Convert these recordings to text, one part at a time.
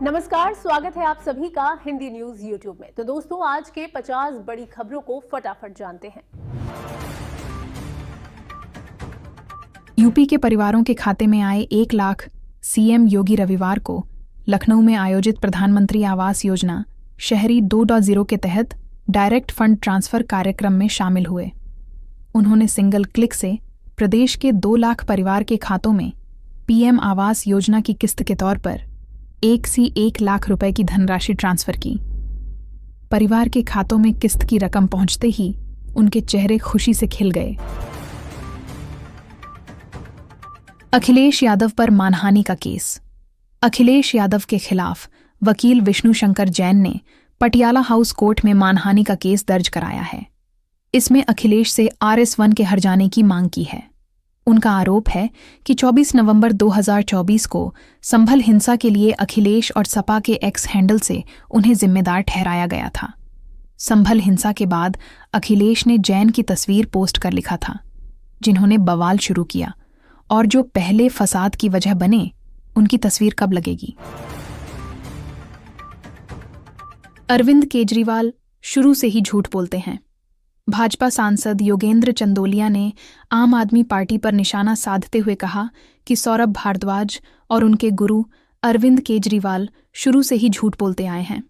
नमस्कार, स्वागत है आप सभी का हिंदी न्यूज यूट्यूब में। तो दोस्तों, आज के 50 बड़ी खबरों को फटाफट जानते हैं। यूपी के परिवारों के खाते में आए 1 लाख। सीएम योगी रविवार को लखनऊ में आयोजित प्रधानमंत्री आवास योजना शहरी 2.0 के तहत डायरेक्ट फंड ट्रांसफर कार्यक्रम में शामिल हुए। उन्होंने सिंगल क्लिक से प्रदेश के 2 लाख परिवार के खातों में पीएम आवास योजना की किस्त के तौर पर 1 लाख रुपए की धनराशि ट्रांसफर की। परिवार के खातों में किस्त की रकम पहुंचते ही उनके चेहरे खुशी से खिल गए। अखिलेश यादव पर मानहानि का केस। अखिलेश यादव के खिलाफ वकील विष्णु शंकर जैन ने पटियाला हाउस कोर्ट में मानहानि का केस दर्ज कराया है। इसमें अखिलेश से RS1 के हट जाने की मांग की है। उनका आरोप है कि 24 नवंबर 2024 को संभल हिंसा के लिए अखिलेश और सपा के एक्स हैंडल से उन्हें जिम्मेदार ठहराया गया था। संभल हिंसा के बाद अखिलेश ने जैन की तस्वीर पोस्ट कर लिखा था, जिन्होंने बवाल शुरू किया, और जो पहले फसाद की वजह बने उनकी तस्वीर कब लगेगी। अरविंद केजरीवाल शुरू से ही झूठ बोलते हैं। भाजपा सांसद योगेंद्र चंदोलिया ने आम आदमी पार्टी पर निशाना साधते हुए कहा कि सौरभ भारद्वाज और उनके गुरु अरविंद केजरीवाल शुरू से ही झूठ बोलते आए हैं।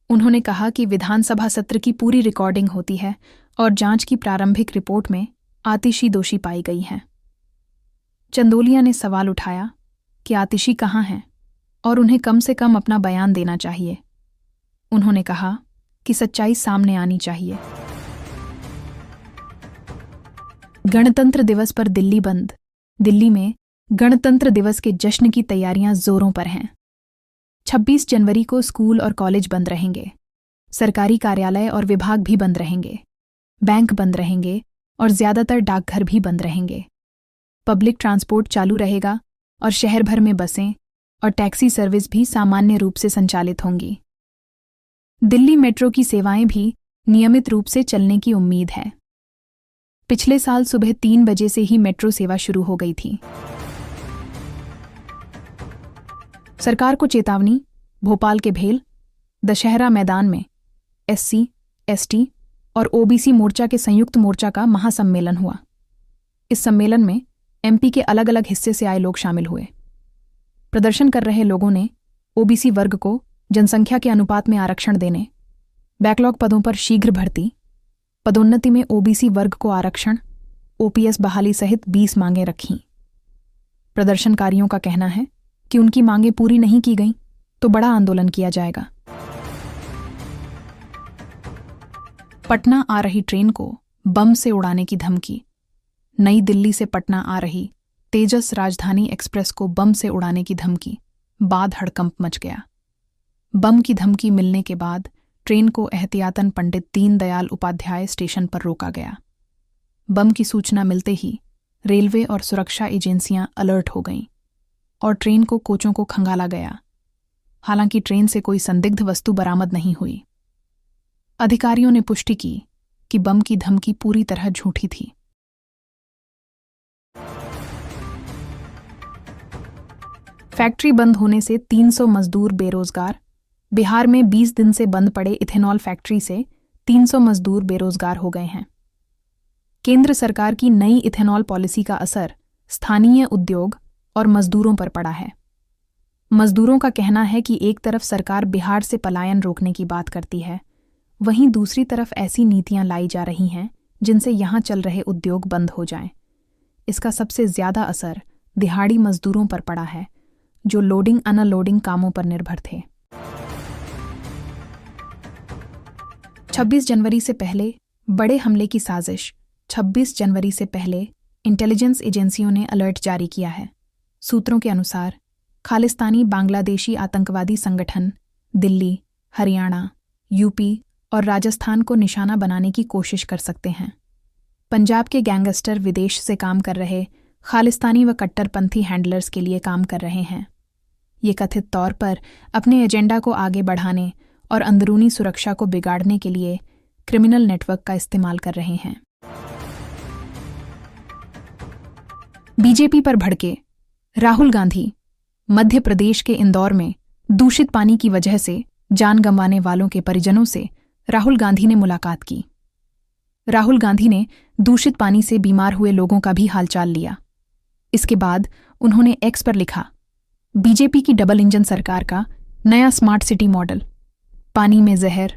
उन्होंने कहा कि विधानसभा सत्र की पूरी रिकॉर्डिंग होती है और जांच की प्रारंभिक रिपोर्ट में आतिशी दोषी पाई गई हैं। चंदोलिया ने सवाल उठाया कि आतिशी कहाँ हैं और उन्हें कम से कम अपना बयान देना चाहिए। उन्होंने कहा कि सच्चाई सामने आनी चाहिए। गणतंत्र दिवस पर दिल्ली बंद। दिल्ली में गणतंत्र दिवस के जश्न की तैयारियां जोरों पर हैं। 26 जनवरी को स्कूल और कॉलेज बंद रहेंगे। सरकारी कार्यालय और विभाग भी बंद रहेंगे। बैंक बंद रहेंगे और ज्यादातर डाकघर भी बंद रहेंगे। पब्लिक ट्रांसपोर्ट चालू रहेगा और शहर भर में बसें और टैक्सी सर्विस भी सामान्य रूप से संचालित होंगी। दिल्ली मेट्रो की सेवाएं भी नियमित रूप से चलने की उम्मीद है। पिछले साल सुबह 3 बजे से ही मेट्रो सेवा शुरू हो गई थी। सरकार को चेतावनी। भोपाल के भेल दशहरा मैदान में SC, ST और OBC मोर्चा के संयुक्त मोर्चा का महासम्मेलन हुआ। इस सम्मेलन में MP के अलग अलग हिस्से से आए लोग शामिल हुए। प्रदर्शन कर रहे लोगों ने OBC वर्ग को जनसंख्या के अनुपात में आरक्षण देने, बैकलॉग पदों पर शीघ्र भर्ती, पदोन्नति में OBC वर्ग को आरक्षण, OPS बहाली सहित 20 मांगें रखीं। प्रदर्शनकारियों का कहना है कि उनकी मांगें पूरी नहीं की गईं तो बड़ा आंदोलन किया जाएगा। पटना आ रही ट्रेन को बम से उड़ाने की धमकी। नई दिल्ली से पटना आ रही तेजस राजधानी एक्सप्रेस को बम से उड़ाने की धमकी बाद हड़कंप मच गया। बम की धमकी मिलने के बाद ट्रेन को एहतियातन पंडित दीनदयाल उपाध्याय स्टेशन पर रोका गया। बम की सूचना मिलते ही रेलवे और सुरक्षा एजेंसियां अलर्ट हो गईं और ट्रेन को कोचों को खंगाला गया। हालांकि ट्रेन से कोई संदिग्ध वस्तु बरामद नहीं हुई। अधिकारियों ने पुष्टि की कि बम की धमकी पूरी तरह झूठी थी। फैक्ट्री बंद होने से 300 मजदूर बेरोजगार। बिहार में 20 दिन से बंद पड़े इथेनॉल फैक्ट्री से 300 मजदूर बेरोजगार हो गए हैं। केंद्र सरकार की नई इथेनॉल पॉलिसी का असर स्थानीय उद्योग और मजदूरों पर पड़ा है। मजदूरों का कहना है कि एक तरफ सरकार बिहार से पलायन रोकने की बात करती है, वहीं दूसरी तरफ ऐसी नीतियां लाई जा रही हैं जिनसे यहां चल रहे उद्योग बंद हो जाएं। इसका सबसे ज्यादा असर दिहाड़ी मजदूरों पर पड़ा है, जो लोडिंग अनलोडिंग कामों पर निर्भर थे। 26 जनवरी से पहले बड़े हमले की साजिश। 26 जनवरी से पहले इंटेलिजेंस एजेंसियों ने अलर्ट जारी किया है। सूत्रों के अनुसार खालिस्तानी बांग्लादेशी आतंकवादी संगठन दिल्ली, हरियाणा, यूपी और राजस्थान को निशाना बनाने की कोशिश कर सकते हैं। पंजाब के गैंगस्टर विदेश से काम कर रहे खालिस्तानी व कट्टरपंथी हैंडलर्स के लिए काम कर रहे हैं। ये कथित तौर पर अपने एजेंडा को आगे बढ़ाने और अंदरूनी सुरक्षा को बिगाड़ने के लिए क्रिमिनल नेटवर्क का इस्तेमाल कर रहे हैं। बीजेपी पर भड़के। राहुल गांधी मध्य प्रदेश के इंदौर में दूषित पानी की वजह से जान गंवाने वालों के परिजनों से राहुल गांधी ने मुलाकात की। राहुल गांधी ने दूषित पानी से बीमार हुए लोगों का भी हालचाल लिया। इसके बाद उन्होंने एक्स पर लिखा, बीजेपी की डबल इंजन सरकार का नया स्मार्ट सिटी मॉडल, पानी में जहर,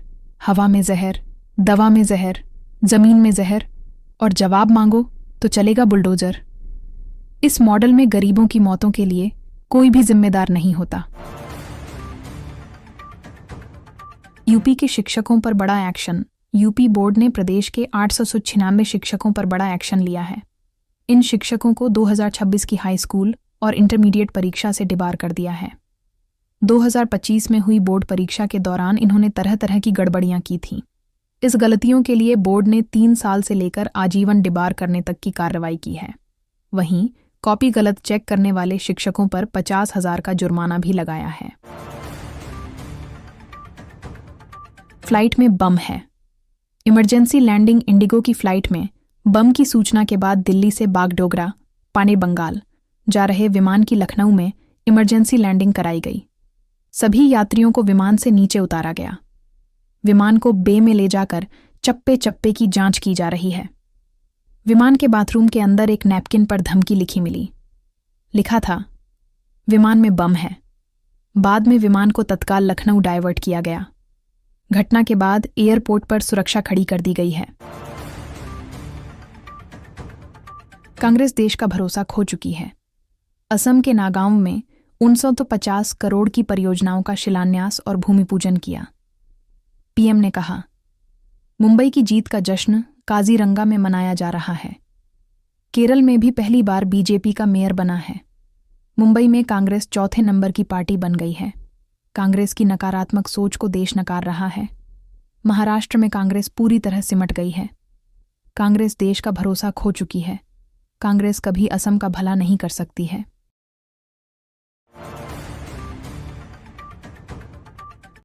हवा में जहर, दवा में जहर, जमीन में जहर, और जवाब मांगो तो चलेगा बुलडोजर। इस मॉडल में गरीबों की मौतों के लिए कोई भी जिम्मेदार नहीं होता। यूपी के शिक्षकों पर बड़ा एक्शन। यूपी बोर्ड ने प्रदेश के 896 शिक्षकों पर बड़ा एक्शन लिया है। इन शिक्षकों को 2026 की हाई स्कूल और इंटरमीडिएट परीक्षा से डिबार कर दिया है। 2025 में हुई बोर्ड परीक्षा के दौरान इन्होंने तरह तरह की गड़बड़ियां की थीं। इस गलतियों के लिए बोर्ड ने 3 साल से लेकर आजीवन डिबार करने तक की कार्रवाई की है। वहीं कॉपी गलत चेक करने वाले शिक्षकों पर 50,000 का जुर्माना भी लगाया है। फ्लाइट में बम है। इमरजेंसी लैंडिंग इंडिगो की फ्लाइट में बम की सूचना के बाद दिल्ली से बागडोगरा, पाने बंगाल जा रहे विमान की लखनऊ में इमरजेंसी लैंडिंग कराई गई। सभी यात्रियों को विमान से नीचे उतारा गया। विमान को बे में ले जाकर चप्पे चप्पे की जांच की जा रही है। विमान के बाथरूम के अंदर एक नैपकिन पर धमकी लिखी मिली। लिखा था, विमान में बम है। बाद में विमान को तत्काल लखनऊ डायवर्ट किया गया। घटना के बाद एयरपोर्ट पर सुरक्षा खड़ी कर दी गई है। कांग्रेस देश का भरोसा खो चुकी है। असम के नागांव में 950 करोड़ की परियोजनाओं का शिलान्यास और भूमि पूजन किया। पीएम ने कहा, मुंबई की जीत का जश्न काजीरंगा में मनाया जा रहा है। केरल में भी पहली बार बीजेपी का मेयर बना है। मुंबई में कांग्रेस चौथे नंबर की पार्टी बन गई है। कांग्रेस की नकारात्मक सोच को देश नकार रहा है। महाराष्ट्र में कांग्रेस पूरी तरह सिमट गई है। कांग्रेस देश का भरोसा खो चुकी है। कांग्रेस कभी असम का भला नहीं कर सकती है।